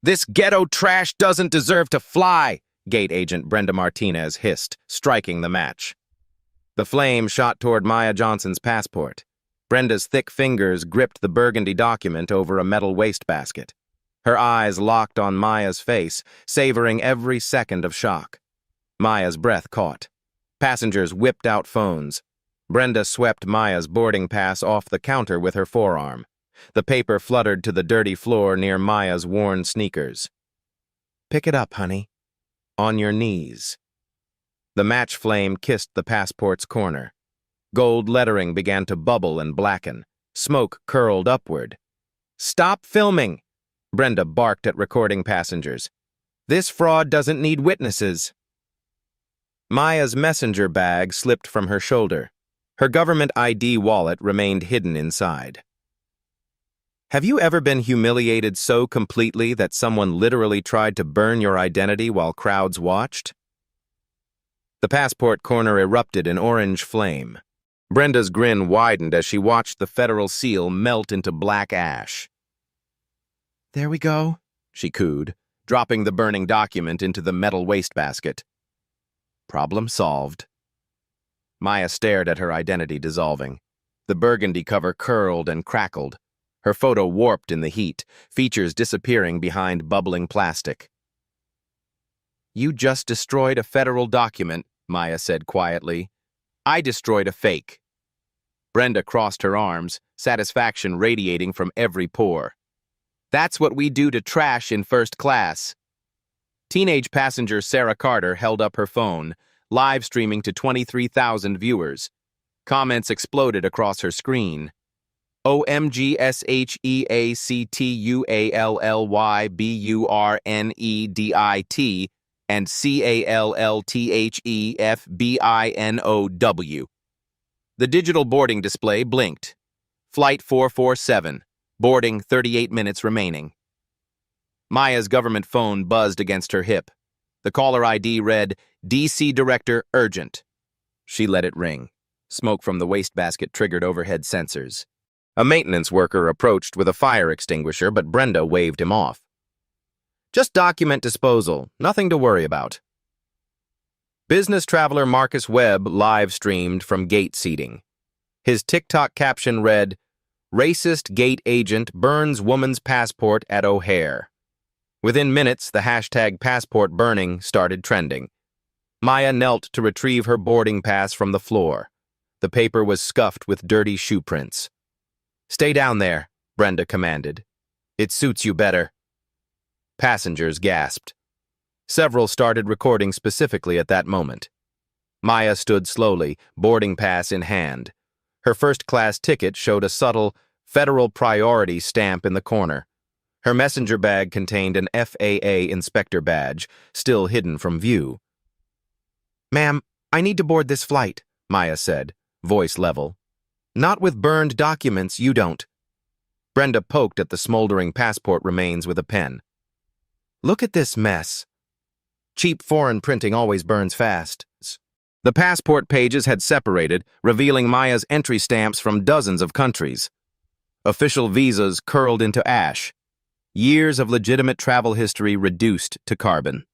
This ghetto trash doesn't deserve to fly, gate agent Brenda Martinez hissed, striking the match. The flame shot toward Maya Johnson's passport. Brenda's thick fingers gripped the burgundy document over a metal wastebasket. Her eyes locked on Maya's face, savoring every second of shock. Maya's breath caught. Passengers whipped out phones. Brenda swept Maya's boarding pass off the counter with her forearm. The paper fluttered to the dirty floor near Maya's worn sneakers. "Pick it up, honey. On your knees." The match flame kissed the passport's corner. Gold lettering began to bubble and blacken. Smoke curled upward. "Stop filming!" Brenda barked at recording passengers. "This fraud doesn't need witnesses." Maya's messenger bag slipped from her shoulder. Her government ID wallet remained hidden inside. Have you ever been humiliated so completely that someone literally tried to burn your identity while crowds watched? The passport corner erupted in orange flame. Brenda's grin widened as she watched the federal seal melt into black ash. "There we go," she cooed, dropping the burning document into the metal wastebasket. Problem solved. Maya stared at her identity dissolving. The burgundy cover curled and crackled. Her photo warped in the heat, features disappearing behind bubbling plastic. "You just destroyed a federal document," Maya said quietly. "I destroyed a fake." Brenda crossed her arms, satisfaction radiating from every pore. "That's what we do to trash in first class." Teenage passenger Sarah Carter held up her phone, live streaming to 23,000 viewers. Comments exploded across her screen. "OMGSHEACTUALLYBURNEDIT and CALLTHEFBINOW. The digital boarding display blinked. Flight 447. Boarding 38 minutes remaining. Maya's government phone buzzed against her hip. The caller ID read, "DC Director Urgent." She let it ring. Smoke from the wastebasket triggered overhead sensors. A maintenance worker approached with a fire extinguisher, but Brenda waved him off. "Just document disposal, nothing to worry about." Business traveler Marcus Webb live-streamed from gate seating. His TikTok caption read, "Racist gate agent burns woman's passport at O'Hare." Within minutes, the hashtag passport burning started trending. Maya knelt to retrieve her boarding pass from the floor. The paper was scuffed with dirty shoe prints. "Stay down there," Brenda commanded. "It suits you better." Passengers gasped. Several started recording specifically at that moment. Maya stood slowly, boarding pass in hand. Her first-class ticket showed a subtle, federal priority stamp in the corner. Her messenger bag contained an FAA inspector badge, still hidden from view. "Ma'am, I need to board this flight," Maya said, voice level. "Not with burned documents, you don't." Brenda poked at the smoldering passport remains with a pen. "Look at this mess. Cheap foreign printing always burns fast." The passport pages had separated, revealing Maya's entry stamps from dozens of countries. Official visas curled into ash. Years of legitimate travel history reduced to carbon.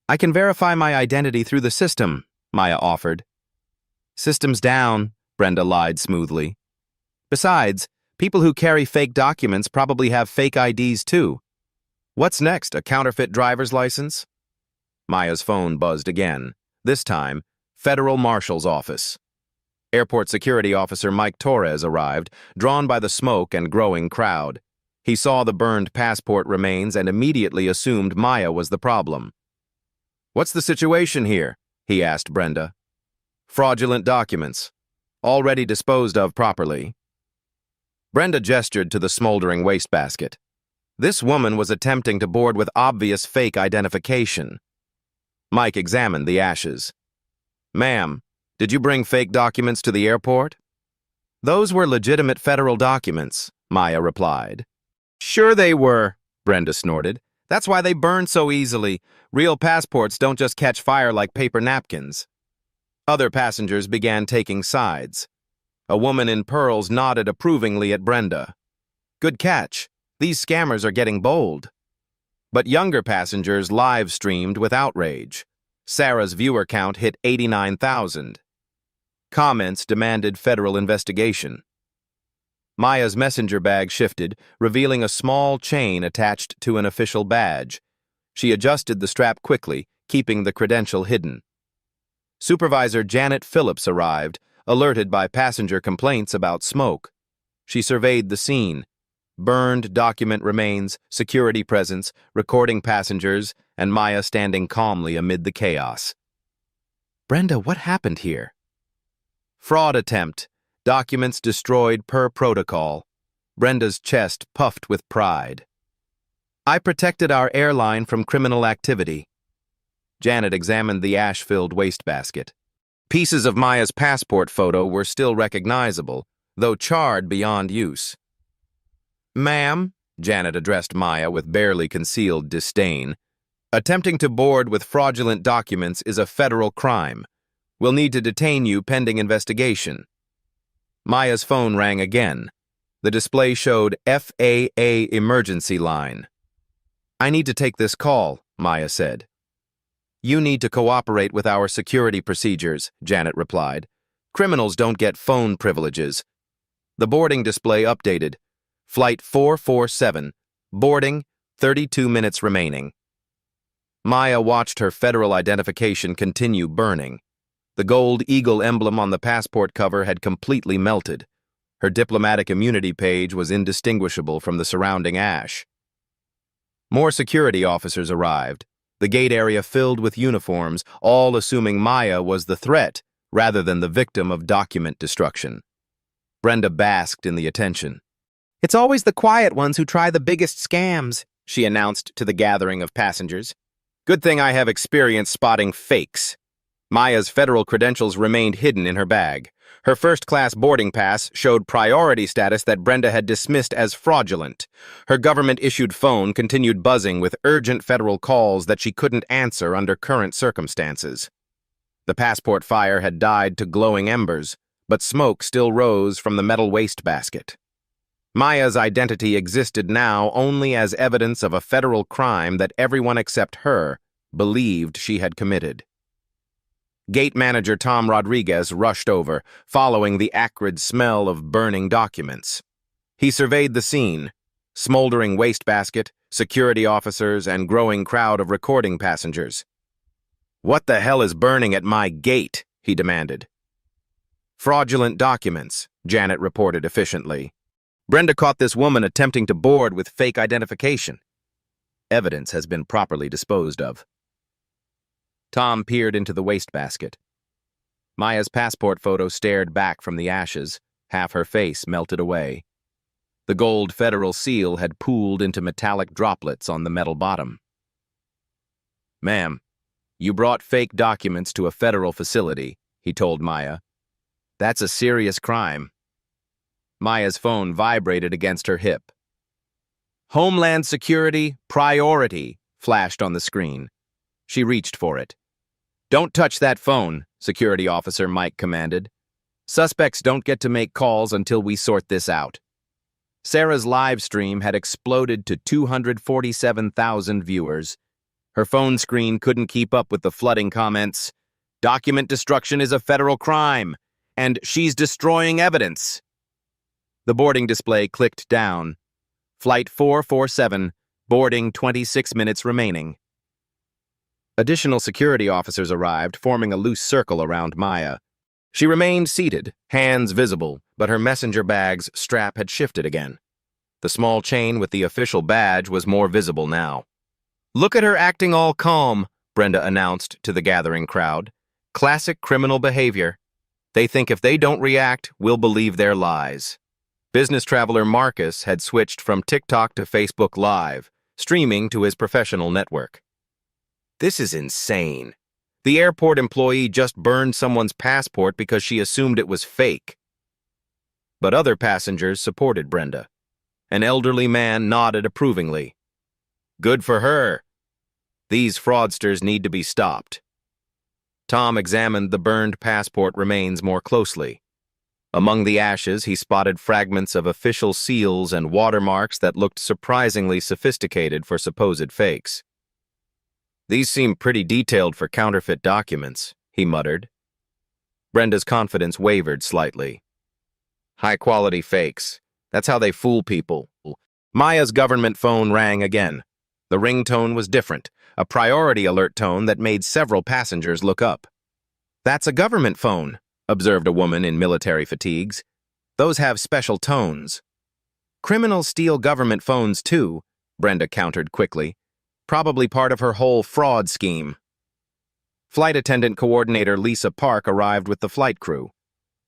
"I can verify my identity through the system," Maya offered. "System's down," Brenda lied smoothly. "Besides, people who carry fake documents probably have fake IDs too. What's next, a counterfeit driver's license?" Maya's phone buzzed again. This time, Federal Marshal's office. Airport security officer Mike Torres arrived, drawn by the smoke and growing crowd. He saw the burned passport remains and immediately assumed Maya was the problem. "What's the situation here?" he asked Brenda. "Fraudulent documents. Already disposed of properly." Brenda gestured to the smoldering wastebasket. This woman was attempting to board with obvious fake identification. Mike examined the ashes. "Ma'am, did you bring fake documents to the airport?" "Those were legitimate federal documents," Maya replied. "Sure they were," Brenda snorted. "That's why they burn so easily. Real passports don't just catch fire like paper napkins." Other passengers began taking sides. A woman in pearls nodded approvingly at Brenda. "Good catch. These scammers are getting bold." But younger passengers live-streamed with outrage. Sarah's viewer count hit 89,000. Comments demanded federal investigation. Maya's messenger bag shifted, revealing a small chain attached to an official badge. She adjusted the strap quickly, keeping the credential hidden. Supervisor Janet Phillips arrived, alerted by passenger complaints about smoke. She surveyed the scene. Burned document remains, security presence, recording passengers, and Maya standing calmly amid the chaos. "Brenda, what happened here?" "Fraud attempt. Documents destroyed per protocol." Brenda's chest puffed with pride. "I protected our airline from criminal activity." Janet examined the ash-filled wastebasket. Pieces of Maya's passport photo were still recognizable, though charred beyond use. "Ma'am," Janet addressed Maya with barely concealed disdain, "attempting to board with fraudulent documents is a federal crime. We'll need to detain you pending investigation." Maya's phone rang again. The display showed FAA emergency line. "I need to take this call," Maya said. "You need to cooperate with our security procedures," Janet replied. "Criminals don't get phone privileges." The boarding display updated. Flight 447, boarding, 32 minutes remaining. Maya watched her federal identification continue burning. The gold eagle emblem on the passport cover had completely melted. Her diplomatic immunity page was indistinguishable from the surrounding ash. More security officers arrived, the gate area filled with uniforms, all assuming Maya was the threat rather than the victim of document destruction. Brenda basked in the attention. "It's always the quiet ones who try the biggest scams," she announced to the gathering of passengers. "Good thing I have experience spotting fakes." Maya's federal credentials remained hidden in her bag. Her first-class boarding pass showed priority status that Brenda had dismissed as fraudulent. Her government-issued phone continued buzzing with urgent federal calls that she couldn't answer under current circumstances. The passport fire had died to glowing embers, but smoke still rose from the metal wastebasket. Maya's identity existed now only as evidence of a federal crime that everyone except her believed she had committed. Gate manager Tom Rodriguez rushed over, following the acrid smell of burning documents. He surveyed the scene, smoldering wastebasket, security officers, and growing crowd of recording passengers. "What the hell is burning at my gate?" he demanded. "Fraudulent documents," Janet reported efficiently. "Brenda caught this woman attempting to board with fake identification. Evidence has been properly disposed of." Tom peered into the wastebasket. Maya's passport photo stared back from the ashes, half her face melted away. The gold federal seal had pooled into metallic droplets on the metal bottom. "Ma'am, you brought fake documents to a federal facility," he told Maya. "That's a serious crime." Maya's phone vibrated against her hip. "Homeland Security Priority," flashed on the screen. She reached for it. "Don't touch that phone," Security Officer Mike commanded. "Suspects don't get to make calls until we sort this out." Sarah's live stream had exploded to 247,000 viewers. Her phone screen couldn't keep up with the flooding comments. "Document destruction is a federal crime," and "she's destroying evidence." The boarding display clicked down. Flight 447, boarding 26 minutes remaining. Additional security officers arrived, forming a loose circle around Maya. She remained seated, hands visible, but her messenger bag's strap had shifted again. The small chain with the official badge was more visible now. "Look at her acting all calm," Brenda announced to the gathering crowd. "Classic criminal behavior. They think if they don't react, we'll believe their lies." Business traveler Marcus had switched from TikTok to Facebook Live, streaming to his professional network. "This is insane. The airport employee just burned someone's passport because she assumed it was fake." But other passengers supported Brenda. An elderly man nodded approvingly. "Good for her. These fraudsters need to be stopped." Tom examined the burned passport remains more closely. Among the ashes, he spotted fragments of official seals and watermarks that looked surprisingly sophisticated for supposed fakes. "These seem pretty detailed for counterfeit documents," he muttered. Brenda's confidence wavered slightly. "High-quality fakes. That's how they fool people." Maya's government phone rang again. The ringtone was different, a priority alert tone that made several passengers look up. "That's a government phone," observed a woman in military fatigues. "Those have special tones." "Criminals steal government phones too," Brenda countered quickly. "Probably part of her whole fraud scheme." Flight attendant coordinator Lisa Park arrived with the flight crew.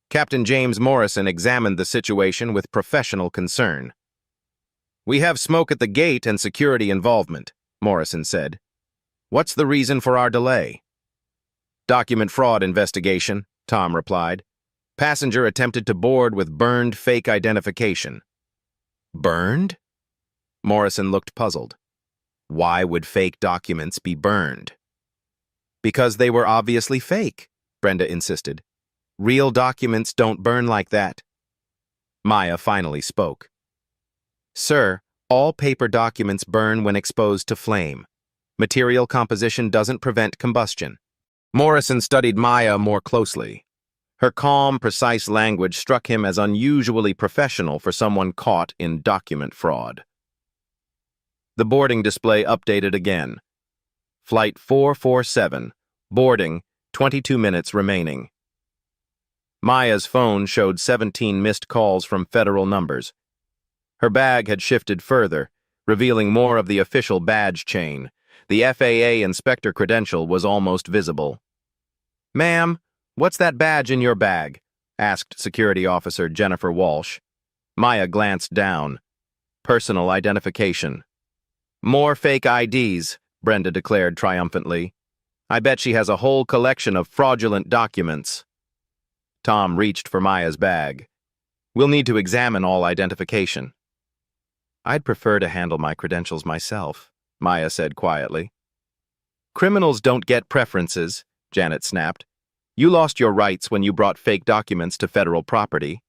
Captain James Morrison examined the situation with professional concern. "We have smoke at the gate and security involvement," Morrison said. "What's the reason for our delay?" "Document fraud investigation," Tom replied. "Passenger attempted to board with burned fake identification." "Burned?" Morrison looked puzzled. Why would fake documents be burned? "Because they were obviously fake," Brenda insisted. "Real documents don't burn like that." Maya finally spoke. "Sir, all paper documents burn when exposed to flame. Material composition doesn't prevent combustion." Morrison studied Maya more closely. Her calm, precise language struck him as unusually professional for someone caught in document fraud. The boarding display updated again. Flight 447, boarding, 22 minutes remaining. Maya's phone showed 17 missed calls from federal numbers. Her bag had shifted further, revealing more of the official badge chain. The FAA inspector credential was almost visible. "Ma'am, what's that badge in your bag?" asked Security Officer Jennifer Walsh. Maya glanced down. "Personal identification." "More fake IDs," Brenda declared triumphantly. "I bet she has a whole collection of fraudulent documents." Tom reached for Maya's bag. "We'll need to examine all identification." "I'd prefer to handle my credentials myself," Maya said quietly. "Criminals don't get preferences," Janet snapped. "You lost your rights when you brought fake documents to federal property."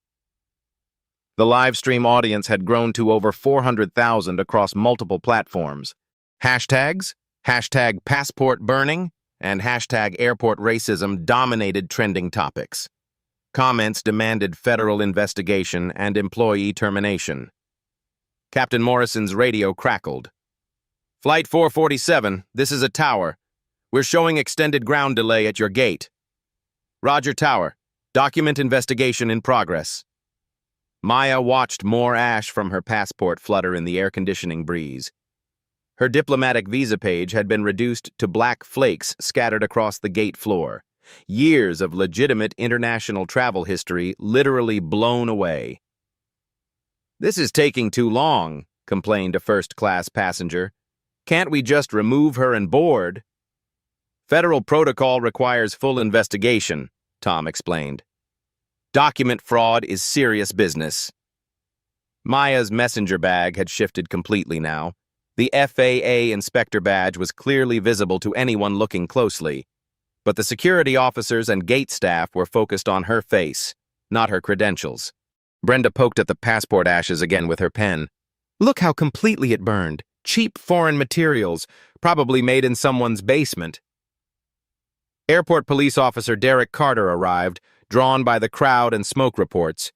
The live stream audience had grown to over 400,000 across multiple platforms. Hashtags, hashtag passport burning, and hashtag airport racism dominated trending topics. Comments demanded federal investigation and employee termination. Captain Morrison's radio crackled. "Flight 447, this is a tower. We're showing extended ground delay at your gate." "Roger, tower. Document investigation in progress." Maya watched more ash from her passport flutter in the air-conditioning breeze. Her diplomatic visa page had been reduced to black flakes scattered across the gate floor. Years of legitimate international travel history literally blown away. "This is taking too long," complained a first-class passenger. "Can't we just remove her and board?" "Federal protocol requires full investigation," Tom explained. "Document fraud is serious business." Maya's messenger bag had shifted completely now. The FAA inspector badge was clearly visible to anyone looking closely, but the security officers and gate staff were focused on her face, not her credentials. Brenda poked at the passport ashes again with her pen. "Look how completely it burned. Cheap foreign materials, probably made in someone's basement." Airport Police Officer Derek Carter arrived, drawn by the crowd and smoke reports.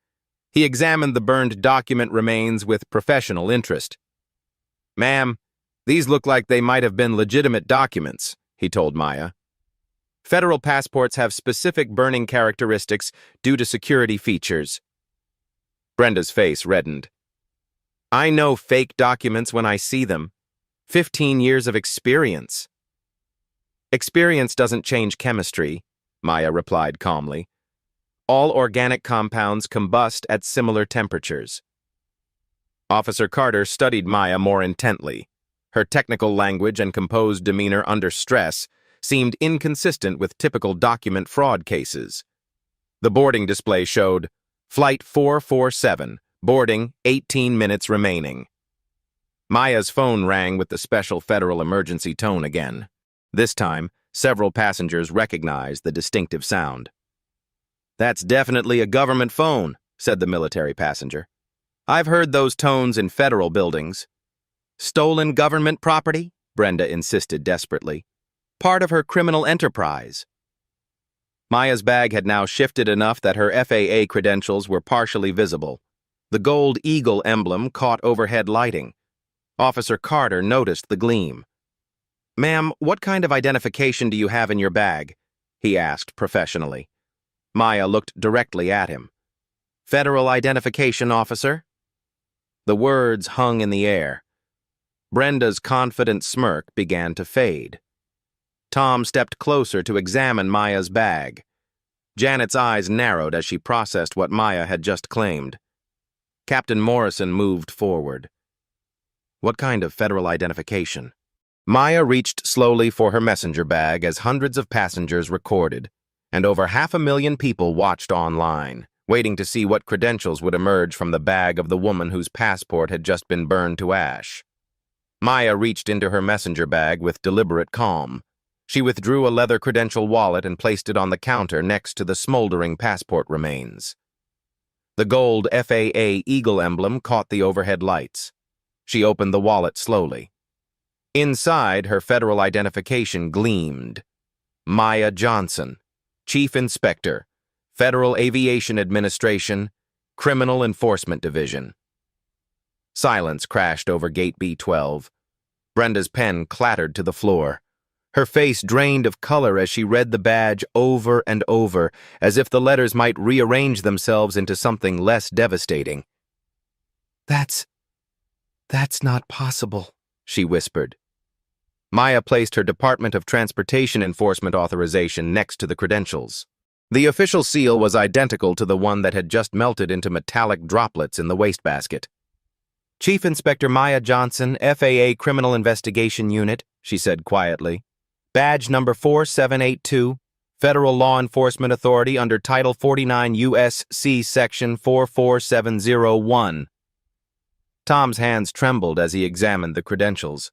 He examined the burned document remains with professional interest. "Ma'am, these look like they might have been legitimate documents," he told Maya. "Federal passports have specific burning characteristics due to security features." Brenda's face reddened. "I know fake documents when I see them. 15 years of experience." "Experience doesn't change chemistry," Maya replied calmly. "All organic compounds combust at similar temperatures." Officer Carter studied Maya more intently. Her technical language and composed demeanor under stress seemed inconsistent with typical document fraud cases. The boarding display showed, Flight 447, boarding, 18 minutes remaining. Maya's phone rang with the special federal emergency tone again. This time, several passengers recognized the distinctive sound. "That's definitely a government phone," said the military passenger. "I've heard those tones in federal buildings." "Stolen government property?" Brenda insisted desperately. "Part of her criminal enterprise." Maya's bag had now shifted enough that her FAA credentials were partially visible. The gold eagle emblem caught overhead lighting. Officer Carter noticed the gleam. "Ma'am, what kind of identification do you have in your bag?" he asked professionally. Maya looked directly at him. "Federal identification officer?" The words hung in the air. Brenda's confident smirk began to fade. Tom stepped closer to examine Maya's bag. Janet's eyes narrowed as she processed what Maya had just claimed. Captain Morrison moved forward. "What kind of federal identification?" Maya reached slowly for her messenger bag as hundreds of passengers recorded, and over 500,000 people watched online, waiting to see what credentials would emerge from the bag of the woman whose passport had just been burned to ash. Maya reached into her messenger bag with deliberate calm. She withdrew a leather credential wallet and placed it on the counter next to the smoldering passport remains. The gold FAA Eagle emblem caught the overhead lights. She opened the wallet slowly. Inside, her federal identification gleamed. Maya Johnson, Chief Inspector, Federal Aviation Administration, Criminal Enforcement Division. Silence crashed over Gate B12. Brenda's pen clattered to the floor. Her face drained of color as she read the badge over and over, as if the letters might rearrange themselves into something less devastating. That's not possible," she whispered. Maya placed her Department of Transportation Enforcement authorization next to the credentials. The official seal was identical to the one that had just melted into metallic droplets in the wastebasket. "Chief Inspector Maya Johnson, FAA Criminal Investigation Unit," she said quietly. "Badge number 4782, Federal Law Enforcement Authority under Title 49 U.S.C. Section 44701. Tom's hands trembled as he examined the credentials.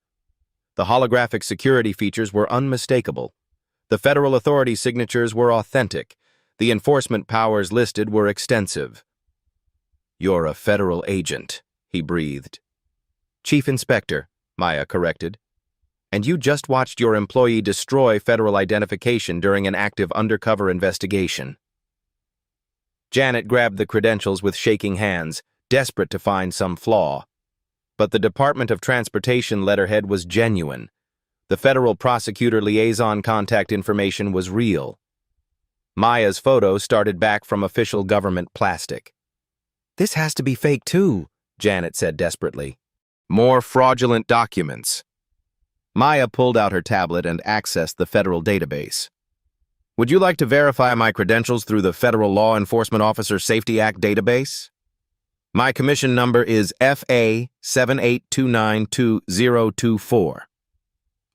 The holographic security features were unmistakable. The federal authority signatures were authentic. The enforcement powers listed were extensive. "You're a federal agent," he breathed. "Chief Inspector," Maya corrected. "And you just watched your employee destroy federal identification during an active undercover investigation." Janet grabbed the credentials with shaking hands, desperate to find some flaw. But the Department of Transportation letterhead was genuine. The federal prosecutor liaison contact information was real. Maya's photo started back from official government plastic. "This has to be fake too," Janet said desperately. "More fraudulent documents." Maya pulled out her tablet and accessed the federal database. "Would you like to verify my credentials through the Federal Law Enforcement Officer Safety Act database? My commission number is FA 78292024.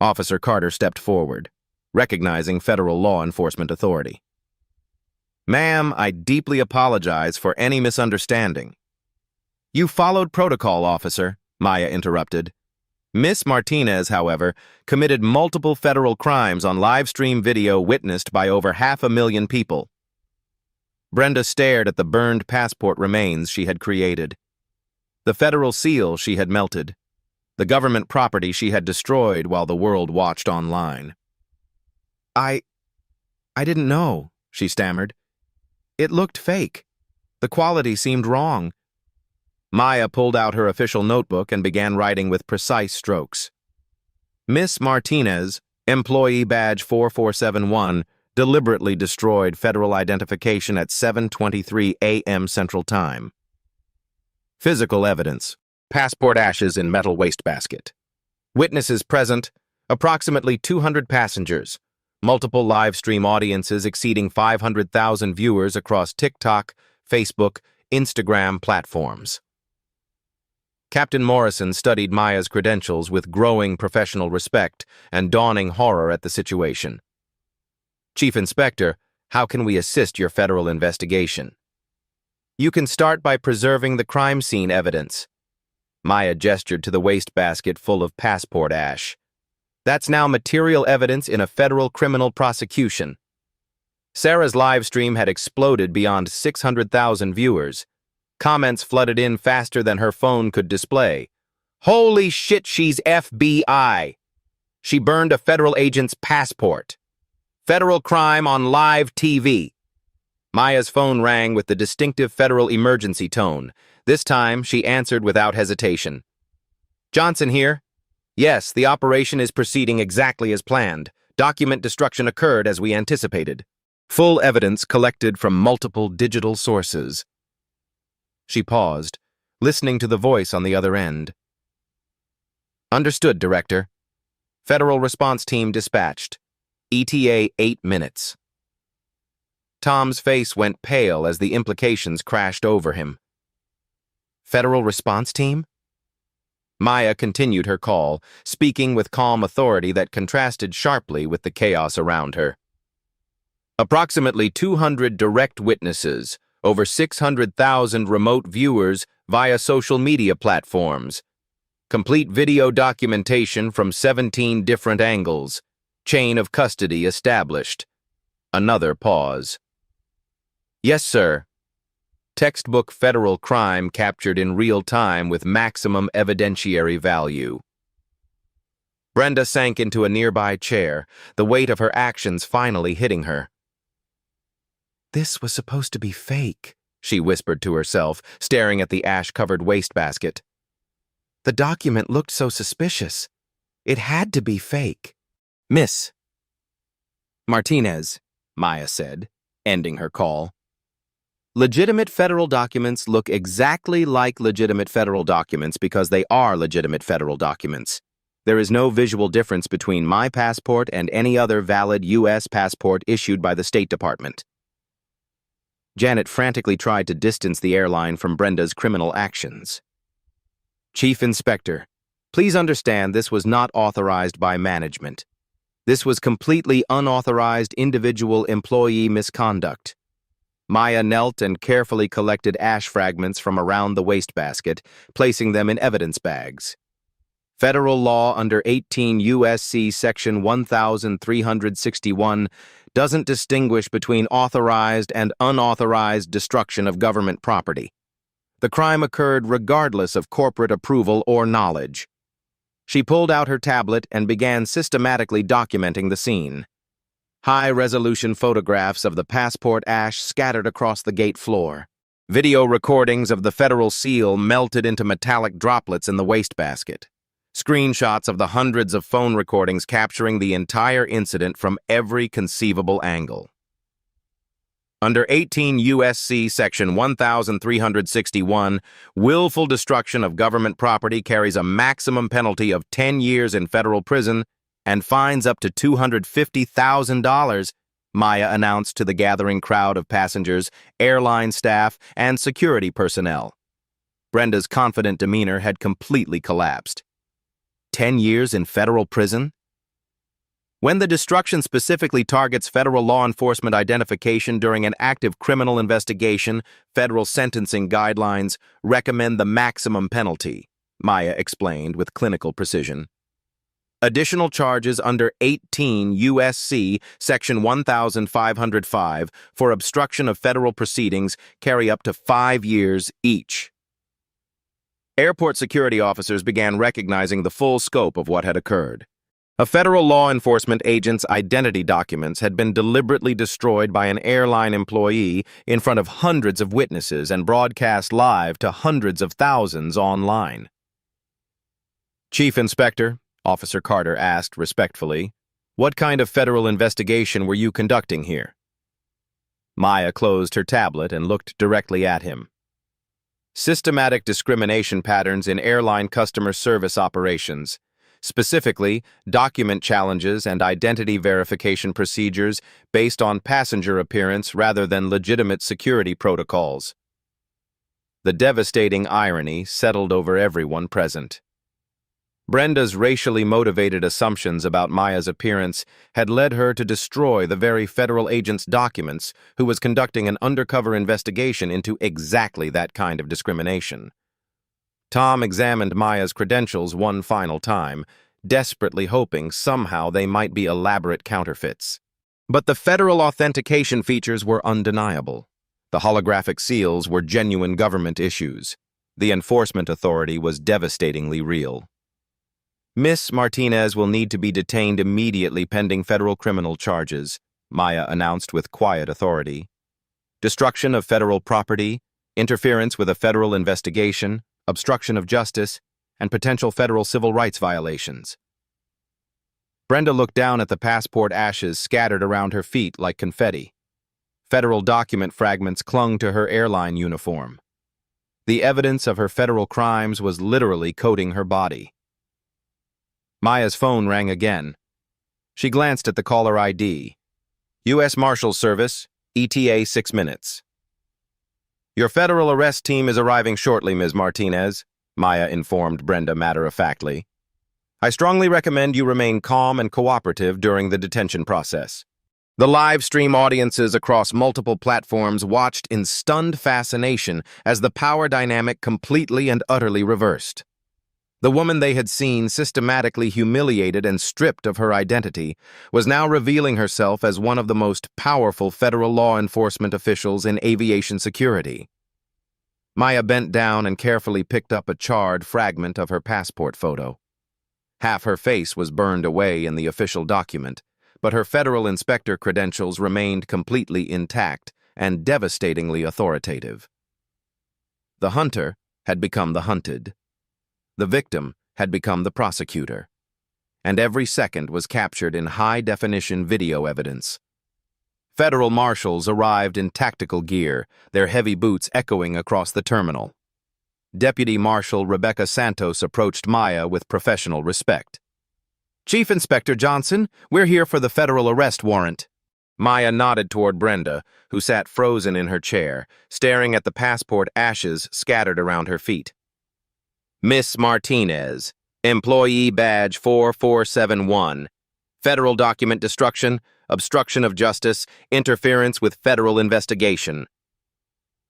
Officer Carter stepped forward, recognizing federal law enforcement authority. "Ma'am, I deeply apologize for any misunderstanding." "You followed protocol, officer," Maya interrupted. Miss Martinez, however, committed multiple federal crimes on live-stream video witnessed by over 500,000 people. Brenda stared at the burned passport remains she had created. The federal seal she had melted. The government property she had destroyed while the world watched online. I didn't know," she stammered. "It looked fake. The quality seemed wrong." Maya pulled out her official notebook and began writing with precise strokes. "Miss Martinez, employee badge 4471, deliberately destroyed federal identification at 7:23 a.m. Central Time. Physical evidence: passport ashes in metal wastebasket. Witnesses present: approximately 200 passengers. Multiple live stream audiences exceeding 500,000 viewers across TikTok, Facebook, Instagram platforms." Captain Morrison studied Maya's credentials with growing professional respect and dawning horror at the situation. "Chief Inspector, how can we assist your federal investigation?" "You can start by preserving the crime scene evidence." Maya gestured to the wastebasket full of passport ash. "That's now material evidence in a federal criminal prosecution." Sarah's live stream had exploded beyond 600,000 viewers. Comments flooded in faster than her phone could display. Holy shit, she's FBI! She burned a federal agent's passport. Federal crime on live TV. Maya's phone rang with the distinctive federal emergency tone. This time, she answered without hesitation. Johnson here. Yes, the operation is proceeding exactly as planned. Document destruction occurred as we anticipated. Full evidence collected from multiple digital sources. She paused, listening to the voice on the other end. Understood, Director. Federal response team dispatched. ETA 8 minutes. Tom's face went pale as the implications crashed over him. Federal response team? Maya continued her call, speaking with calm authority that contrasted sharply with the chaos around her. Approximately 200 direct witnesses, over 600,000 remote viewers via social media platforms. Complete video documentation from 17 different angles. Chain of custody established. Another pause. Yes, sir. Textbook federal crime captured in real time with maximum evidentiary value. Brenda sank into a nearby chair, the weight of her actions finally hitting her. This was supposed to be fake, she whispered to herself, staring at the ash-covered wastebasket. The document looked so suspicious. It had to be fake. Miss Martinez, Maya said, ending her call. Legitimate federal documents look exactly like legitimate federal documents because they are legitimate federal documents. There is no visual difference between my passport and any other valid U.S. passport issued by the State Department. Janet frantically tried to distance the airline from Brenda's criminal actions. Chief Inspector, please understand this was not authorized by management. This was completely unauthorized individual employee misconduct. Maya knelt and carefully collected ash fragments from around the wastebasket, placing them in evidence bags. Federal law under 18 U.S.C. Section 1361 doesn't distinguish between authorized and unauthorized destruction of government property. The crime occurred regardless of corporate approval or knowledge. She pulled out her tablet and began systematically documenting the scene. High-resolution photographs of the passport ash scattered across the gate floor. Video recordings of the federal seal melted into metallic droplets in the wastebasket. Screenshots of the hundreds of phone recordings capturing the entire incident from every conceivable angle. Under 18 U.S.C. Section 1361, willful destruction of government property carries a maximum penalty of 10 years in federal prison and fines up to $250,000, Maya announced to the gathering crowd of passengers, airline staff, and security personnel. Brenda's confident demeanor had completely collapsed. 10 years in federal prison? When the destruction specifically targets federal law enforcement identification during an active criminal investigation, federal sentencing guidelines recommend the maximum penalty, Maya explained with clinical precision. Additional charges under 18 U.S.C. Section 1505 for obstruction of federal proceedings carry up to 5 years each. Airport security officers began recognizing the full scope of what had occurred. A federal law enforcement agent's identity documents had been deliberately destroyed by an airline employee in front of hundreds of witnesses and broadcast live to hundreds of thousands online. Chief Inspector, Officer Carter asked respectfully, what kind of federal investigation were you conducting here? Maya closed her tablet and looked directly at him. Systematic discrimination patterns in airline customer service operations, specifically document challenges and identity verification procedures based on passenger appearance rather than legitimate security protocols. The devastating irony settled over everyone present. Brenda's racially motivated assumptions about Maya's appearance had led her to destroy the very federal agent's documents who was conducting an undercover investigation into exactly that kind of discrimination. Tom examined Maya's credentials one final time, desperately hoping somehow they might be elaborate counterfeits. But the federal authentication features were undeniable. The holographic seals were genuine government issues. The enforcement authority was devastatingly real. Miss Martinez will need to be detained immediately pending federal criminal charges, Maya announced with quiet authority. Destruction of federal property, interference with a federal investigation, obstruction of justice, and potential federal civil rights violations. Brenda looked down at the passport ashes scattered around her feet like confetti. Federal document fragments clung to her airline uniform. The evidence of her federal crimes was literally coating her body. Maya's phone rang again. She glanced at the caller ID. U.S. Marshals Service, ETA 6 minutes. Your federal arrest team is arriving shortly, Ms. Martinez, Maya informed Brenda matter-of-factly. I strongly recommend you remain calm and cooperative during the detention process. The live stream audiences across multiple platforms watched in stunned fascination as the power dynamic completely and utterly reversed. The woman they had seen systematically humiliated and stripped of her identity was now revealing herself as one of the most powerful federal law enforcement officials in aviation security. Maya bent down and carefully picked up a charred fragment of her passport photo. Half her face was burned away in the official document, but her federal inspector credentials remained completely intact and devastatingly authoritative. The hunter had become the hunted. The victim had become the prosecutor, and every second was captured in high-definition video evidence. Federal marshals arrived in tactical gear, their heavy boots echoing across the terminal. Deputy Marshal Rebecca Santos approached Maya with professional respect. Chief Inspector Johnson, we're here for the federal arrest warrant. Maya nodded toward Brenda, who sat frozen in her chair, staring at the passport ashes scattered around her feet. Miss Martinez, Employee Badge 4471, Federal Document Destruction, Obstruction of Justice, Interference with Federal Investigation.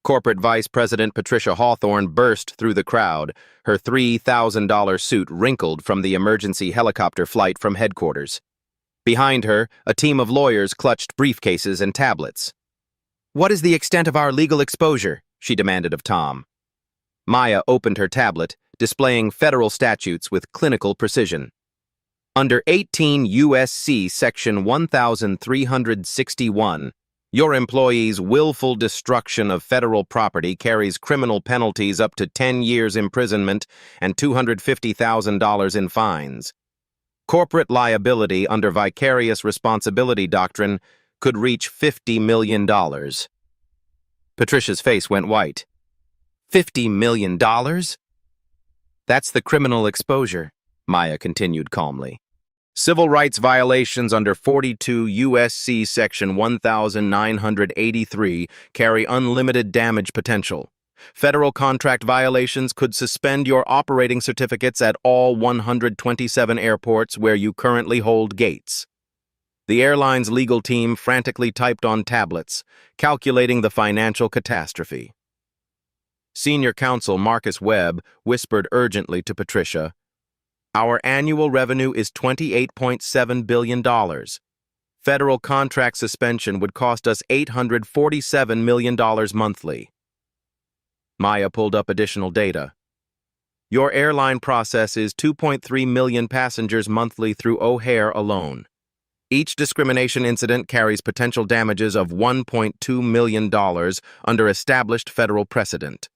Corporate Vice President Patricia Hawthorne burst through the crowd, her $3,000 suit wrinkled from the emergency helicopter flight from headquarters. Behind her, a team of lawyers clutched briefcases and tablets. What is the extent of our legal exposure? She demanded of Tom. Maya opened her tablet, displaying federal statutes with clinical precision. Under 18 U.S.C. Section 1361, your employee's willful destruction of federal property carries criminal penalties up to 10 years imprisonment and $250,000 in fines. Corporate liability under vicarious responsibility doctrine could reach $50 million. Patricia's face went white. $50 million? That's the criminal exposure, Maya continued calmly. Civil rights violations under 42 U.S.C. Section 1983 carry unlimited damage potential. Federal contract violations could suspend your operating certificates at all 127 airports where you currently hold gates. The airline's legal team frantically typed on tablets, calculating the financial catastrophe. Senior counsel Marcus Webb whispered urgently to Patricia, Our annual revenue is $28.7 billion. Federal contract suspension would cost us $847 million monthly. Maya pulled up additional data. Your airline processes 2.3 million passengers monthly through O'Hare alone. Each discrimination incident carries potential damages of $1.2 million under established federal precedent.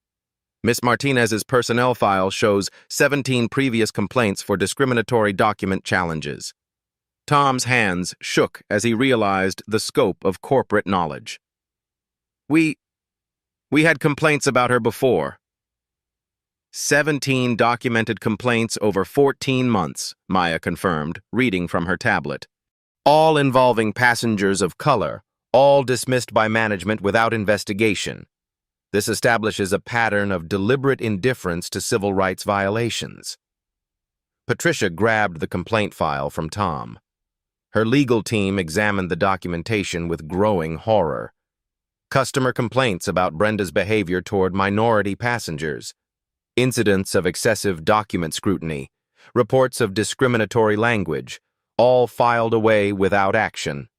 Ms. Martinez's personnel file shows 17 previous complaints for discriminatory document challenges. Tom's hands shook as he realized the scope of corporate knowledge. We had complaints about her before. 17 documented complaints over 14 months, Maya confirmed, reading from her tablet. All involving passengers of color, all dismissed by management without investigation. This establishes a pattern of deliberate indifference to civil rights violations. Patricia grabbed the complaint file from Tom. Her legal team examined the documentation with growing horror. Customer complaints about Brenda's behavior toward minority passengers, incidents of excessive document scrutiny, reports of discriminatory language, all filed away without action.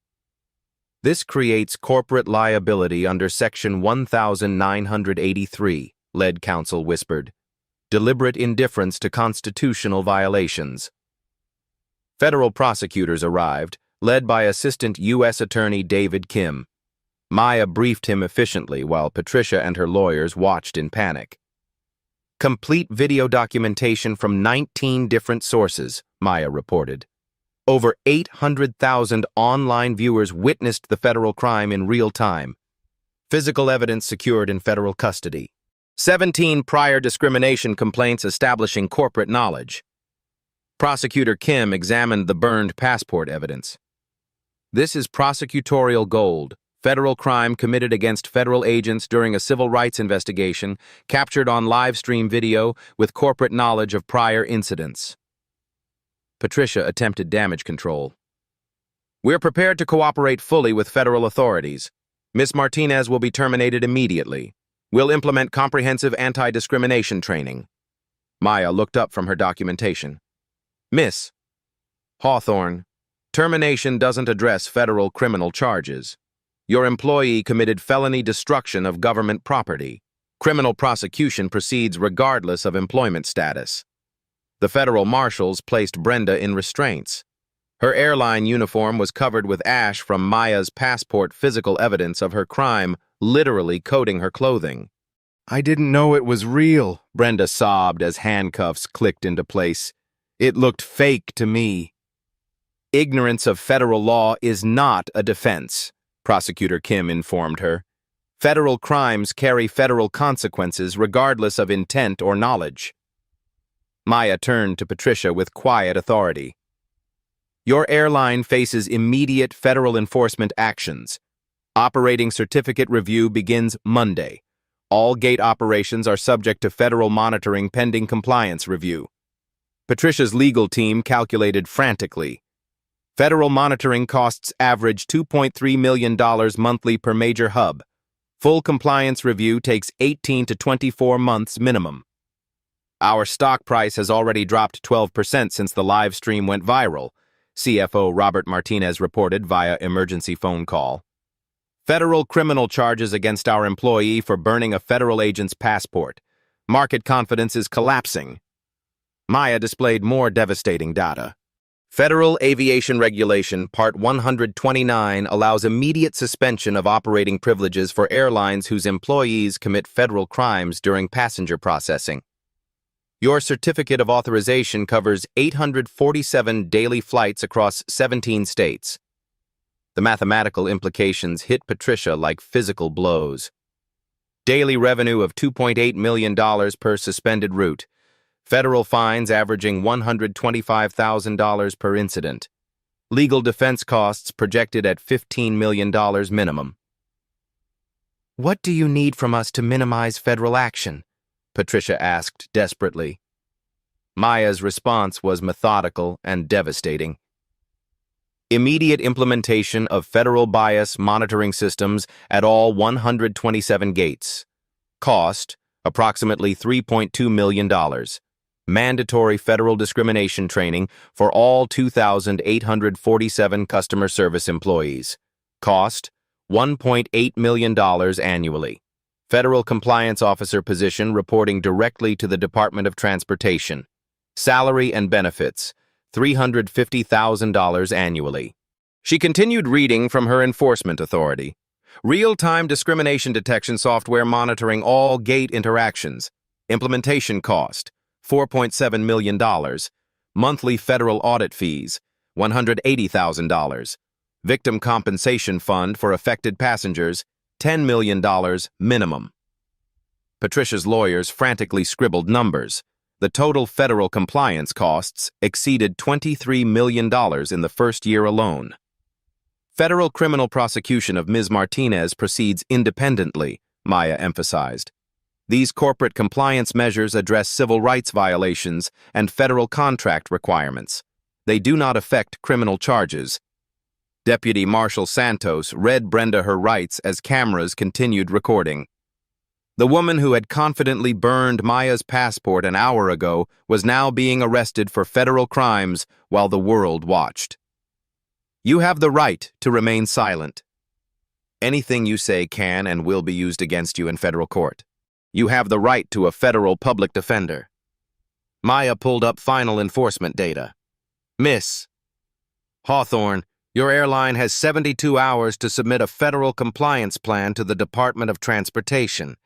This creates corporate liability under Section 1983, lead counsel whispered. Deliberate indifference to constitutional violations. Federal prosecutors arrived, led by Assistant U.S. Attorney David Kim. Maya briefed him efficiently while Patricia and her lawyers watched in panic. Complete video documentation from 19 different sources, Maya reported. Over 800,000 online viewers witnessed the federal crime in real time. Physical evidence secured in federal custody. 17 prior discrimination complaints establishing corporate knowledge. Prosecutor Kim examined the burned passport evidence. This is prosecutorial gold, federal crime committed against federal agents during a civil rights investigation, captured on live stream video with corporate knowledge of prior incidents. Patricia attempted damage control. We're prepared to cooperate fully with federal authorities. Ms. Martinez will be terminated immediately. We'll implement comprehensive anti-discrimination training. Maya looked up from her documentation. Miss Hawthorne, termination doesn't address federal criminal charges. Your employee committed felony destruction of government property. Criminal prosecution proceeds regardless of employment status. The federal marshals placed Brenda in restraints. Her airline uniform was covered with ash from Maya's passport, physical evidence of her crime literally coating her clothing. I didn't know it was real, Brenda sobbed as handcuffs clicked into place. It looked fake to me. Ignorance of federal law is not a defense, Prosecutor Kim informed her. Federal crimes carry federal consequences regardless of intent or knowledge. Maya turned to Patricia with quiet authority. Your airline faces immediate federal enforcement actions. Operating certificate review begins Monday. All gate operations are subject to federal monitoring pending compliance review. Patricia's legal team calculated frantically. Federal monitoring costs average $2.3 million monthly per major hub. Full compliance review takes 18 to 24 months minimum. Our stock price has already dropped 12% since the live stream went viral, CFO Robert Martinez reported via emergency phone call. Federal criminal charges against our employee for burning a federal agent's passport. Market confidence is collapsing. Maya displayed more devastating data. Federal Aviation Regulation Part 129 allows immediate suspension of operating privileges for airlines whose employees commit federal crimes during passenger processing. Your certificate of authorization covers 847 daily flights across 17 states. The mathematical implications hit Patricia like physical blows. Daily revenue of $2.8 million per suspended route. Federal fines averaging $125,000 per incident. Legal defense costs projected at $15 million minimum. What do you need from us to minimize federal action? Patricia asked desperately. Maya's response was methodical and devastating. Immediate implementation of federal bias monitoring systems at all 127 gates. Cost, approximately $3.2 million. Mandatory federal discrimination training for all 2,847 customer service employees. Cost, $1.8 million annually. Federal compliance officer position reporting directly to the Department of Transportation. Salary and benefits, $350,000 annually. She continued reading from her enforcement authority. Real-time discrimination detection software monitoring all gate interactions. Implementation cost, $4.7 million. Monthly federal audit fees, $180,000. Victim compensation fund for affected passengers, $10 million minimum. Patricia's lawyers frantically scribbled numbers. The total federal compliance costs exceeded $23 million in the first year alone. Federal criminal prosecution of Ms. Martinez proceeds independently, Maya emphasized. These corporate compliance measures address civil rights violations and federal contract requirements. They do not affect criminal charges. Deputy Marshal Santos read Brenda her rights as cameras continued recording. The woman who had confidently burned Maya's passport an hour ago was now being arrested for federal crimes while the world watched. You have the right to remain silent. Anything you say can and will be used against you in federal court. You have the right to a federal public defender. Maya pulled up final enforcement data. Miss Hawthorne, your airline has 72 hours to submit a federal compliance plan to the Department of Transportation.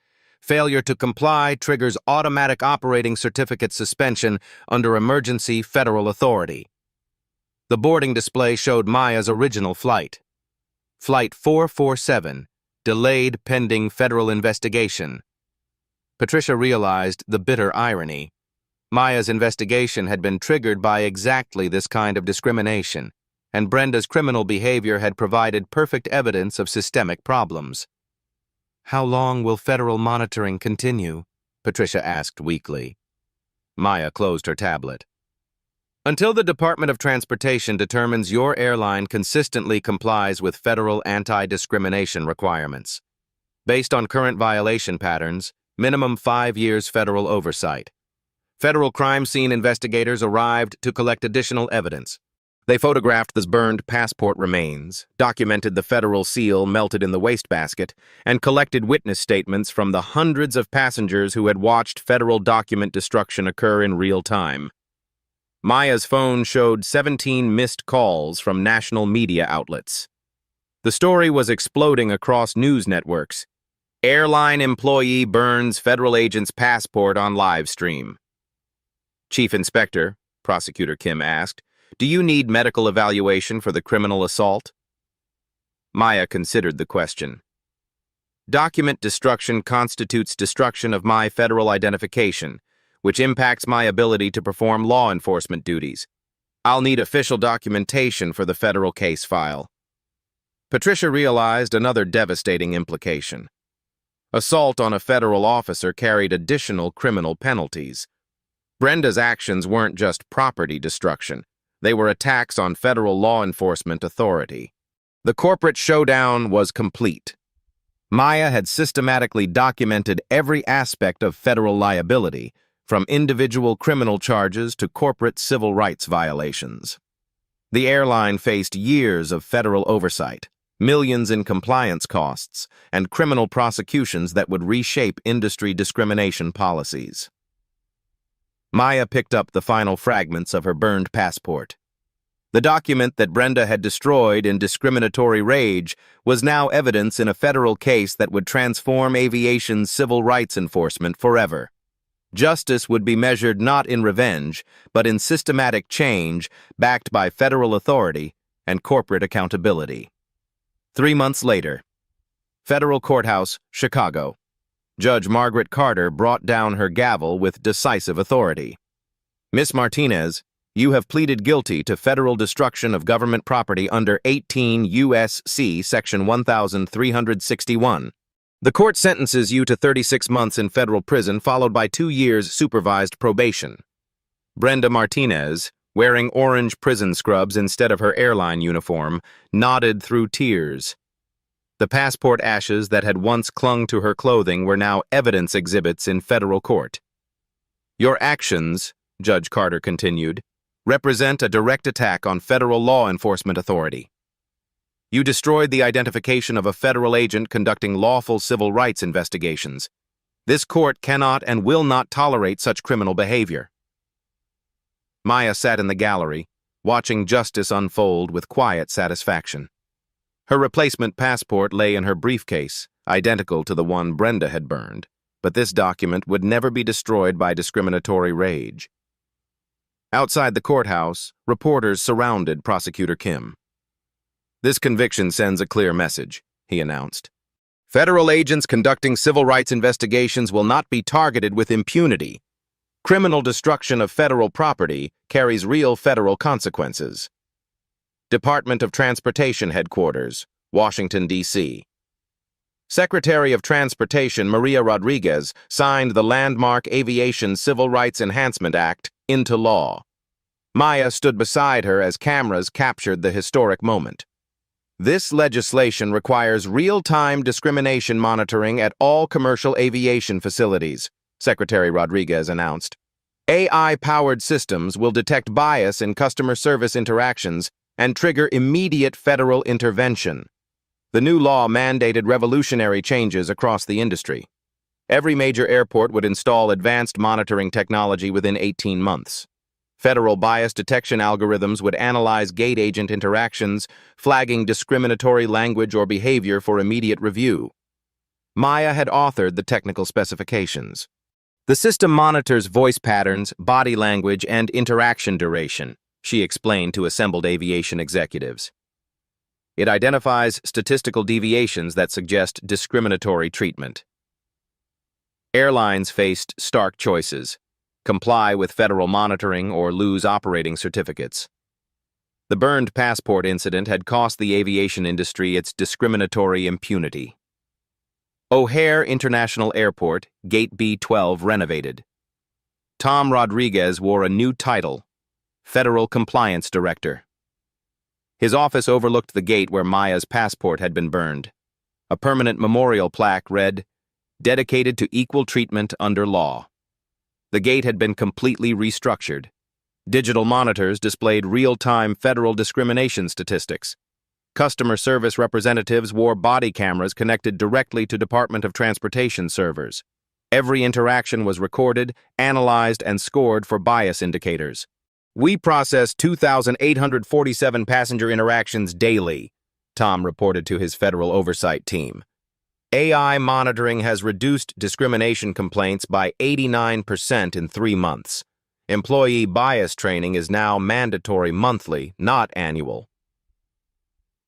Failure to comply triggers automatic operating certificate suspension under emergency federal authority. The boarding display showed Maya's original flight. Flight 447, delayed pending federal investigation. Patricia realized the bitter irony. Maya's investigation had been triggered by exactly this kind of discrimination, and Brenda's criminal behavior had provided perfect evidence of systemic problems. How long will federal monitoring continue? Patricia asked weakly. Maya closed her tablet. Until the Department of Transportation determines your airline consistently complies with federal anti-discrimination requirements. Based on current violation patterns, minimum 5 years federal oversight. Federal crime scene investigators arrived to collect additional evidence. They photographed the burned passport remains, documented the federal seal melted in the wastebasket, and collected witness statements from the hundreds of passengers who had watched federal document destruction occur in real time. Maya's phone showed 17 missed calls from national media outlets. The story was exploding across news networks. Airline employee burns federal agent's passport on live stream. Chief Inspector, Prosecutor Kim asked, do you need medical evaluation for the criminal assault? Maya considered the question. Document destruction constitutes destruction of my federal identification, which impacts my ability to perform law enforcement duties. I'll need official documentation for the federal case file. Patricia realized another devastating implication. Assault on a federal officer carried additional criminal penalties. Brenda's actions weren't just property destruction. They were attacks on federal law enforcement authority. The corporate showdown was complete. Maya had systematically documented every aspect of federal liability, from individual criminal charges to corporate civil rights violations. The airline faced years of federal oversight, millions in compliance costs, and criminal prosecutions that would reshape industry discrimination policies. Maya picked up the final fragments of her burned passport. The document that Brenda had destroyed in discriminatory rage was now evidence in a federal case that would transform aviation's civil rights enforcement forever. Justice would be measured not in revenge, but in systematic change backed by federal authority and corporate accountability. 3 months later, Federal Courthouse, Chicago. Judge Margaret Carter brought down her gavel with decisive authority. Miss Martinez, you have pleaded guilty to federal destruction of government property under 18 U.S.C. Section 1361. The court sentences you to 36 months in federal prison, followed by 2 years supervised probation. Brenda Martinez, wearing orange prison scrubs instead of her airline uniform, nodded through tears. The passport ashes that had once clung to her clothing were now evidence exhibits in federal court. Your actions, Judge Carter continued, represent a direct attack on federal law enforcement authority. You destroyed the identification of a federal agent conducting lawful civil rights investigations. This court cannot and will not tolerate such criminal behavior. Maya sat in the gallery, watching justice unfold with quiet satisfaction. Her replacement passport lay in her briefcase, identical to the one Brenda had burned, but this document would never be destroyed by discriminatory rage. Outside the courthouse, reporters surrounded Prosecutor Kim. This conviction sends a clear message, he announced. Federal agents conducting civil rights investigations will not be targeted with impunity. Criminal destruction of federal property carries real federal consequences. Department of Transportation Headquarters, Washington, D.C. Secretary of Transportation Maria Rodriguez signed the landmark Aviation Civil Rights Enhancement Act into law. Maya stood beside her as cameras captured the historic moment. This legislation requires real-time discrimination monitoring at all commercial aviation facilities, Secretary Rodriguez announced. AI-powered systems will detect bias in customer service interactions and trigger immediate federal intervention. The new law mandated revolutionary changes across the industry. Every major airport would install advanced monitoring technology within 18 months. Federal bias detection algorithms would analyze gate agent interactions, flagging discriminatory language or behavior for immediate review. Maya had authored the technical specifications. The system monitors voice patterns, body language, and interaction duration, she explained to assembled aviation executives. It identifies statistical deviations that suggest discriminatory treatment. Airlines faced stark choices: comply with federal monitoring or lose operating certificates. The burned passport incident had cost the aviation industry its discriminatory impunity. O'Hare International Airport, Gate B12 renovated. Tom Rodriguez wore a new title: Federal Compliance Director. His office overlooked the gate where Maya's passport had been burned. A permanent memorial plaque read, "Dedicated to equal treatment under law." The gate had been completely restructured. Digital monitors displayed real-time federal discrimination statistics. Customer service representatives wore body cameras connected directly to Department of Transportation servers. Every interaction was recorded, analyzed, and scored for bias indicators. "We process 2,847 passenger interactions daily," Tom reported to his federal oversight team. AI monitoring has reduced discrimination complaints by 89% in 3 months. Employee bias training is now mandatory monthly, not annual.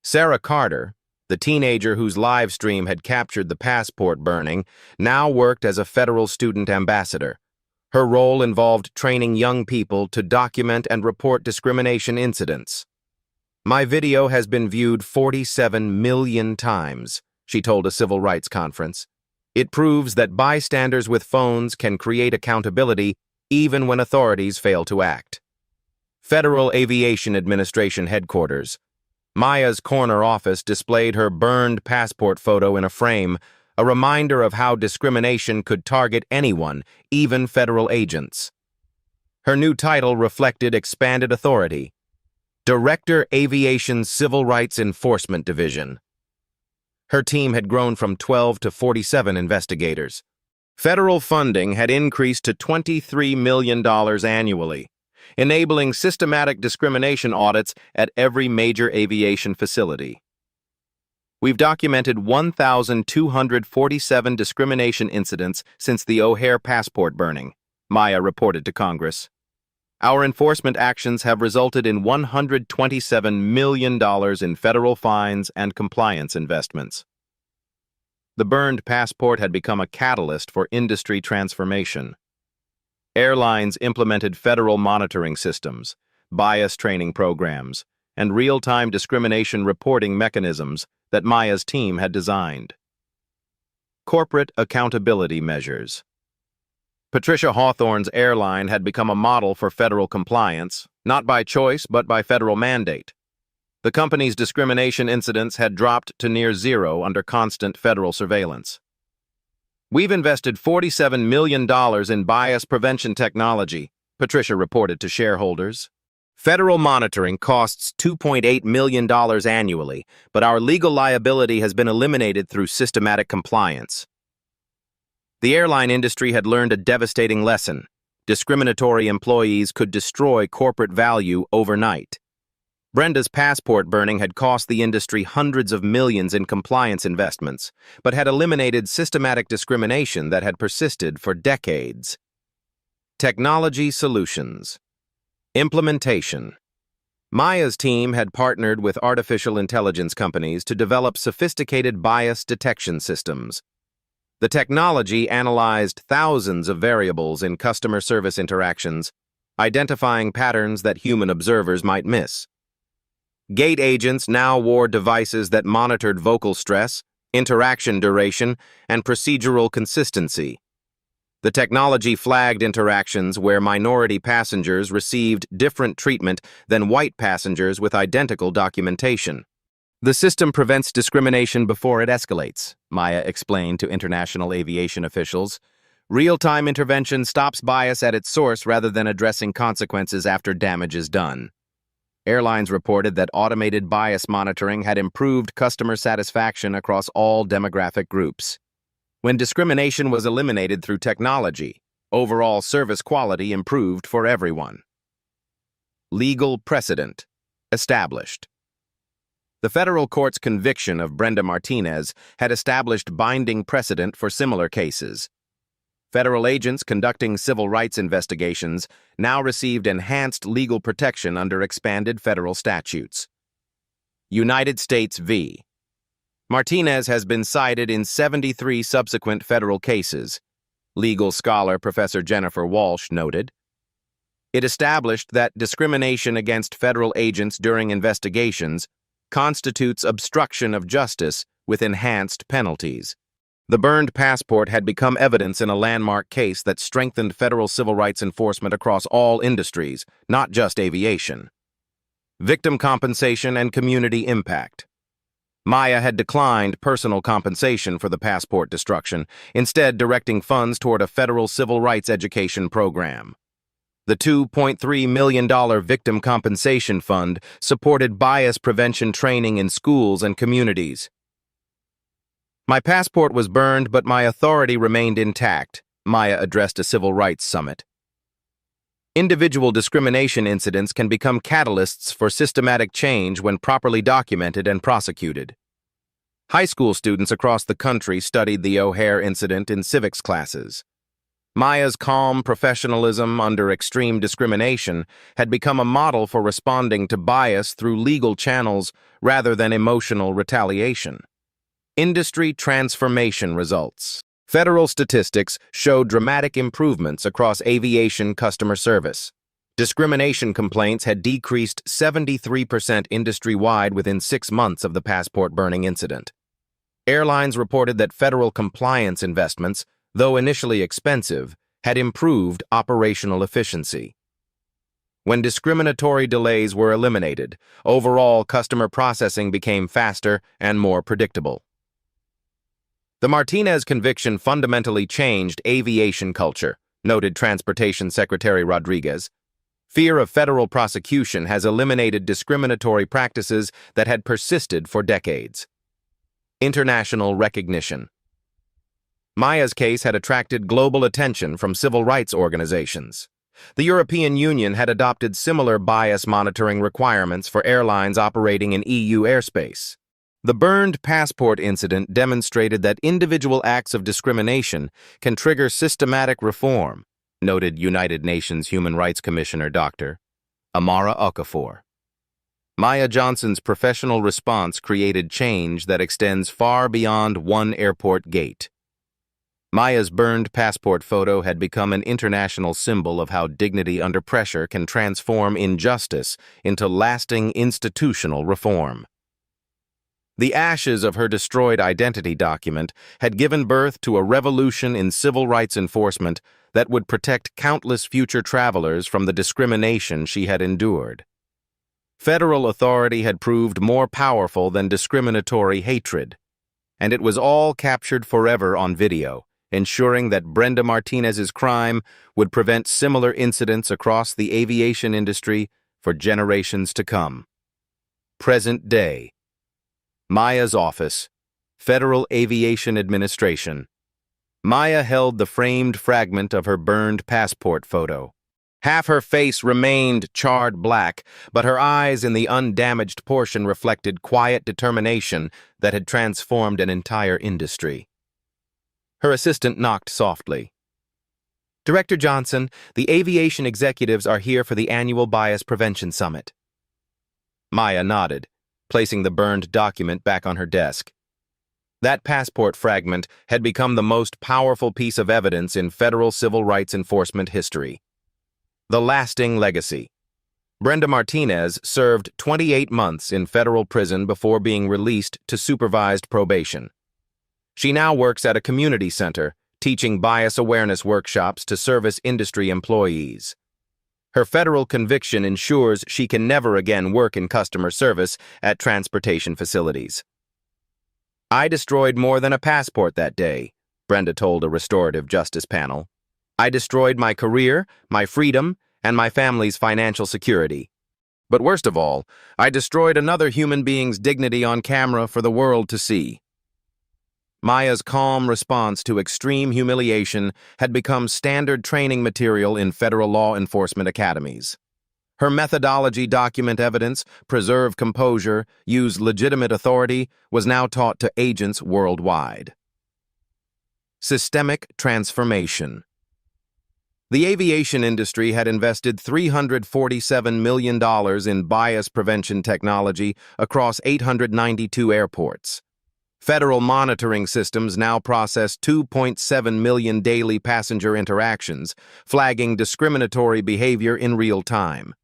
Sarah Carter, the teenager whose live stream had captured the passport burning, now worked as a federal student ambassador. Her role involved training young people to document and report discrimination incidents. "My video has been viewed 47 million times, she told a civil rights conference. "It proves that bystanders with phones can create accountability even when authorities fail to act." Federal Aviation Administration headquarters. Maya's corner office displayed her burned passport photo in a frame, a reminder of how discrimination could target anyone, even federal agents. Her new title reflected expanded authority: Director, Aviation Civil Rights Enforcement Division. Her team had grown from 12 to 47 investigators. Federal funding had increased to $23 million annually, enabling systematic discrimination audits at every major aviation facility. "We've documented 1,247 discrimination incidents since the O'Hare passport burning," Maya reported to Congress. "Our enforcement actions have resulted in $127 million in federal fines and compliance investments." The burned passport had become a catalyst for industry transformation. Airlines implemented federal monitoring systems, bias training programs, and real-time discrimination reporting mechanisms that Maya's team had designed. Corporate accountability measures. Patricia Hawthorne's airline had become a model for federal compliance, not by choice but by federal mandate. The company's discrimination incidents had dropped to near zero under constant federal surveillance. "We've invested $47 million in bias prevention technology," Patricia reported to shareholders. "Federal monitoring costs $2.8 million annually, but our legal liability has been eliminated through systematic compliance." The airline industry had learned a devastating lesson: discriminatory employees could destroy corporate value overnight. Brenda's passport burning had cost the industry hundreds of millions in compliance investments, but had eliminated systematic discrimination that had persisted for decades. Technology solutions. Implementation. Maya's team had partnered with artificial intelligence companies to develop sophisticated bias detection systems. The technology analyzed thousands of variables in customer service interactions, identifying patterns that human observers might miss. Gate agents now wore devices that monitored vocal stress, interaction duration, and procedural consistency. The technology flagged interactions where minority passengers received different treatment than white passengers with identical documentation. "The system prevents discrimination before it escalates," Maya explained to international aviation officials. "Real-time intervention stops bias at its source rather than addressing consequences after damage is done." Airlines reported that automated bias monitoring had improved customer satisfaction across all demographic groups. When discrimination was eliminated through technology, overall service quality improved for everyone. Legal precedent established. The federal court's conviction of Brenda Martinez had established binding precedent for similar cases. Federal agents conducting civil rights investigations now received enhanced legal protection under expanded federal statutes. United States v. Martinez has been cited in 73 subsequent federal cases, legal scholar Professor Jennifer Walsh noted. It established that discrimination against federal agents during investigations constitutes obstruction of justice with enhanced penalties. The burned passport had become evidence in a landmark case that strengthened federal civil rights enforcement across all industries, not just aviation. Victim compensation and community impact. Maya had declined personal compensation for the passport destruction, instead directing funds toward a federal civil rights education program. The $2.3 million Victim Compensation Fund supported bias prevention training in schools and communities. My passport was burned, but my authority remained intact, Maya addressed a civil rights summit. Individual discrimination incidents can become catalysts for systematic change when properly documented and prosecuted. High school students across the country studied the O'Hare incident in civics classes. Maya's calm professionalism under extreme discrimination had become a model for responding to bias through legal channels rather than emotional retaliation. Industry transformation results. Federal statistics showed dramatic improvements across aviation customer service. Discrimination complaints had decreased 73% industry-wide within 6 months of the passport burning incident. Airlines reported that federal compliance investments, though initially expensive, had improved operational efficiency. When discriminatory delays were eliminated, overall customer processing became faster and more predictable. The Martinez conviction fundamentally changed aviation culture, noted Transportation Secretary Rodriguez. Fear of federal prosecution has eliminated discriminatory practices that had persisted for decades. International recognition. Maya's case had attracted global attention from civil rights organizations. The European Union had adopted similar bias monitoring requirements for airlines operating in EU airspace. The burned passport incident demonstrated that individual acts of discrimination can trigger systematic reform, noted United Nations Human Rights Commissioner Dr. Amara Okafor. Maya Johnson's professional response created change that extends far beyond one airport gate. Maya's burned passport photo had become an international symbol of how dignity under pressure can transform injustice into lasting institutional reform. The ashes of her destroyed identity document had given birth to a revolution in civil rights enforcement that would protect countless future travelers from the discrimination she had endured. Federal authority had proved more powerful than discriminatory hatred, and it was all captured forever on video, ensuring that Brenda Martinez's crime would prevent similar incidents across the aviation industry for generations to come. Present day. Maya's office, Federal Aviation Administration. Maya held the framed fragment of her burned passport photo. Half her face remained charred black, but her eyes in the undamaged portion reflected quiet determination that had transformed an entire industry. Her assistant knocked softly. Director Johnson, the aviation executives are here for the annual Bias Prevention Summit. Maya nodded, placing the burned document back on her desk. That passport fragment had become the most powerful piece of evidence in federal civil rights enforcement history. The lasting legacy. Brenda Martinez served 28 months in federal prison before being released to supervised probation. She now works at a community center, teaching bias awareness workshops to service industry employees. Her federal conviction ensures she can never again work in customer service at transportation facilities. I destroyed more than a passport that day, Brenda told a restorative justice panel. I destroyed my career, my freedom, and my family's financial security. But worst of all, I destroyed another human being's dignity on camera for the world to see. Maya's calm response to extreme humiliation had become standard training material in federal law enforcement academies. Her methodology, document evidence, preserve composure, use legitimate authority, was now taught to agents worldwide. Systemic transformation. The aviation industry had invested $347 million in bias prevention technology across 892 airports. Federal monitoring systems now process 2.7 million daily passenger interactions, flagging discriminatory behavior in real time.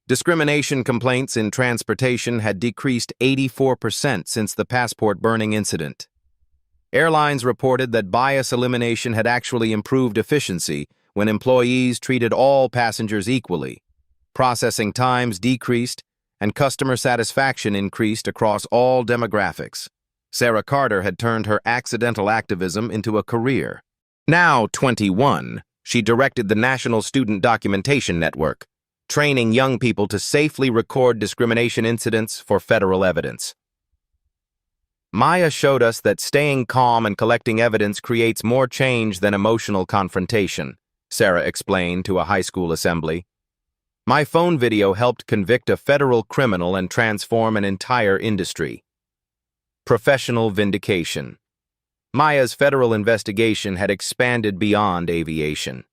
Discrimination complaints in transportation had decreased 84% since the passport burning incident. Airlines reported that bias elimination had actually improved efficiency when employees treated all passengers equally. Processing times decreased, and customer satisfaction increased across all demographics. Sarah Carter had turned her accidental activism into a career. Now 21, she directed the National Student Documentation Network, training young people to safely record discrimination incidents for federal evidence. Maya showed us that staying calm and collecting evidence creates more change than emotional confrontation, Sarah explained to a high school assembly. My phone video helped convict a federal criminal and transform an entire industry. Professional vindication. Maya's federal investigation had expanded beyond aviation.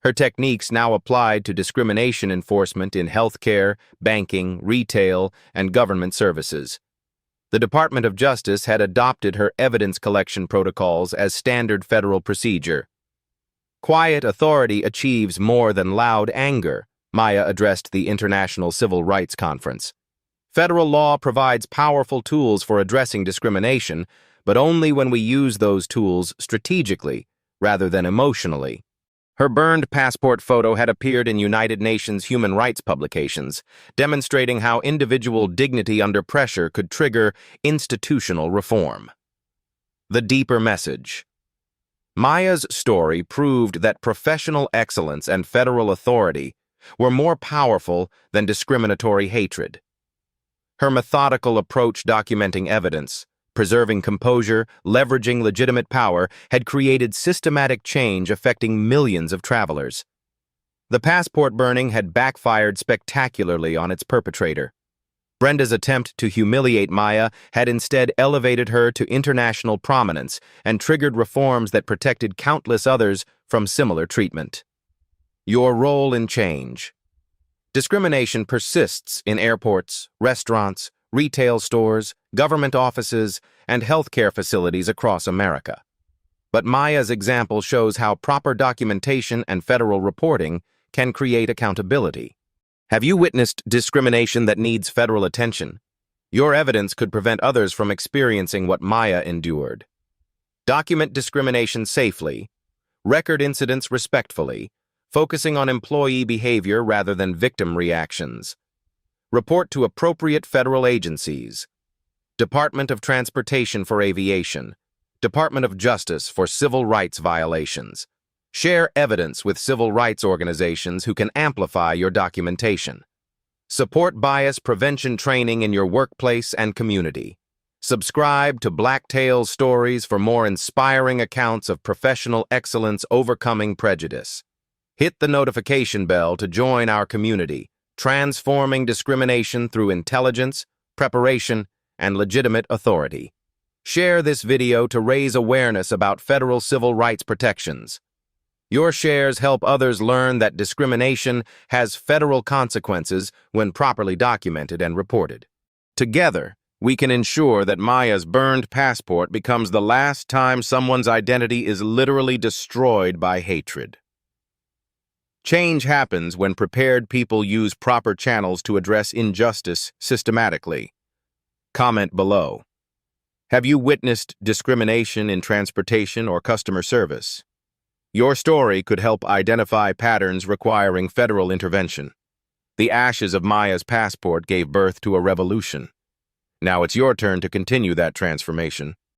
Her techniques now applied to discrimination enforcement in healthcare, banking, retail, and government services. The Department of Justice had adopted her evidence collection protocols as standard federal procedure. Quiet authority achieves more than loud anger, Maya addressed the International Civil Rights Conference. Federal law provides powerful tools for addressing discrimination, but only when we use those tools strategically rather than emotionally. Her burned passport photo had appeared in United Nations human rights publications, demonstrating how individual dignity under pressure could trigger institutional reform. The deeper message. Maya's story proved that professional excellence and federal authority were more powerful than discriminatory hatred. Her methodical approach documenting evidence, preserving composure, leveraging legitimate power, had created systematic change affecting millions of travelers. The passport burning had backfired spectacularly on its perpetrator. Brenda's attempt to humiliate Maya had instead elevated her to international prominence and triggered reforms that protected countless others from similar treatment. Your role in change. Discrimination persists in airports, restaurants, retail stores, government offices, and healthcare facilities across America. But Maya's example shows how proper documentation and federal reporting can create accountability. Have you witnessed discrimination that needs federal attention? Your evidence could prevent others from experiencing what Maya endured. Document discrimination safely, record incidents respectfully, focusing on employee behavior rather than victim reactions. Report to appropriate federal agencies. Department of Transportation for Aviation, Department of Justice for civil rights violations. Share evidence with civil rights organizations who can amplify your documentation. Support bias prevention training in your workplace and community. Subscribe to Black Tales Stories for more inspiring accounts of professional excellence overcoming prejudice. Hit the notification bell to join our community, transforming discrimination through intelligence, preparation, and legitimate authority. Share this video to raise awareness about federal civil rights protections. Your shares help others learn that discrimination has federal consequences when properly documented and reported. Together, we can ensure that Maya's burned passport becomes the last time someone's identity is literally destroyed by hatred. Change happens when prepared people use proper channels to address injustice systematically. Comment below. Have you witnessed discrimination in transportation or customer service? Your story could help identify patterns requiring federal intervention. The ashes of Maya's passport gave birth to a revolution. Now it's your turn to continue that transformation.